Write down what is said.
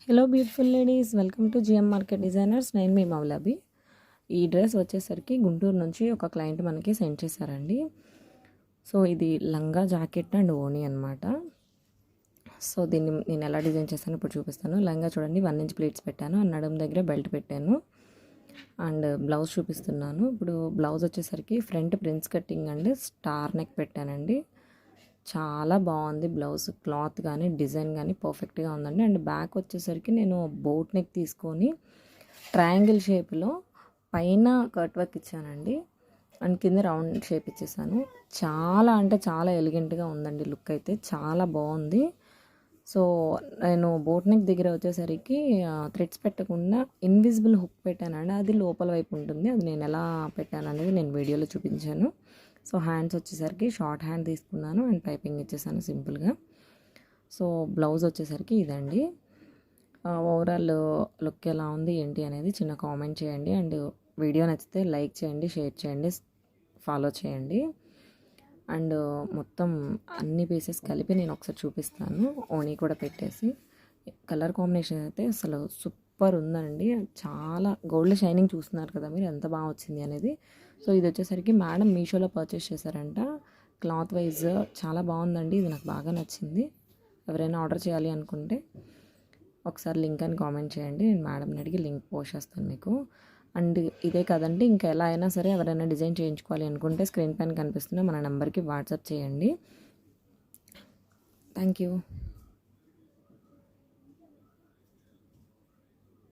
Hello beautiful ladies, welcome to GM market designers. నేను మీ మౌలాబీ. ఈ dress వచ్చేసరికి గుంటూరు నుంచి ఒక క్లయింట్ మనకి సెండ్ చేశారండి. సో ఇది లంగా జాకెట్ అండ్ ఓనీ అనమాట. సో దీన్ని నేను ఎలా డిజైన్ చేస్తాను ఇప్పుడు చూపిస్తాను. లంగా చూడండి, 1 ఇంచ్ ప్లీట్స్ పెట్టాను, నడుము దగ్గర బెల్ట్ పెట్టాను అండ్ బ్లౌజ్ చూపిస్తున్నాను. ఇప్పుడు బ్లౌజ్ వచ్చేసరికి front prince cutting and star neck పెట్టానండి. చాలా బాగుంది బ్లౌజ్, క్లాత్ కానీ డిజైన్ కానీ పర్ఫెక్ట్గా ఉందండి. అండ్ బ్యాక్ వచ్చేసరికి నేను బోట్ నెక్ తీసుకొని ట్రయాంగిల్ షేప్లో పైన కట్ వర్క్ ఇచ్చానండి అండ్ కింద రౌండ్ షేప్ ఇచ్చేసాను. చాలా అంటే చాలా ఎలిగెంట్గా ఉందండి, లుక్ అయితే చాలా బాగుంది. సో నేను బోట్ నెక్ దగ్గర వచ్చేసరికి థ్రెడ్స్ పెట్టకుండా ఇన్విజిబుల్ హుక్ పెట్టానండి. అది లోపల వైపు ఉంటుంది, అది నేను ఎలా పెట్టాను అనేది నేను వీడియోలో చూపించాను. సో హ్యాండ్స్ వచ్చేసరికి షార్ట్ హ్యాండ్ తీసుకున్నాను అండ్ పైపింగ్ ఇచ్చేసాను సింపుల్గా. సో బ్లౌజ్ వచ్చేసరికి ఇదండి. ఓవరాల్ లుక్ ఎలా ఉంది ఏంటి అనేది చిన్న కామెంట్ చేయండి. అండ్ వీడియో నచ్చితే లైక్ చేయండి, షేర్ చేయండి, ఫాలో చేయండి. అండ్ మొత్తం అన్ని పీసెస్ కలిపి నేను ఒకసారి చూపిస్తాను, ఓనీ కూడా పెట్టేసి. కలర్ కాంబినేషన్ అయితే అసలు సూపర్ ఉందండి. చాలా గోల్డ్ షైనింగ్ చూస్తున్నారు కదా మీరు, ఎంత బాగా వచ్చింది అనేది. సో ఇది వచ్చేసరికి మేడం మీషోలో పర్చేస్ చేశారంట. క్లాత్ వైజ్ చాలా బాగుందండి, ఇది నాకు బాగా నచ్చింది. ఎవరైనా ఆర్డర్ చేయాలి అనుకుంటే ఒకసారి లింక్ అని కామెంట్ చేయండి, నేను మేడంని అడిగి లింక్ పోస్ట్ చేస్తాను మీకు. అండ్ ఇదే కదండి, ఇంకా ఎలా అయినా సరే ఎవరైనా డిజైన్ చేయించుకోవాలి అనుకుంటే స్క్రీన్ పైన కనిపిస్తున్న మన నెంబర్కి వాట్సాప్ చేయండి. Thank you.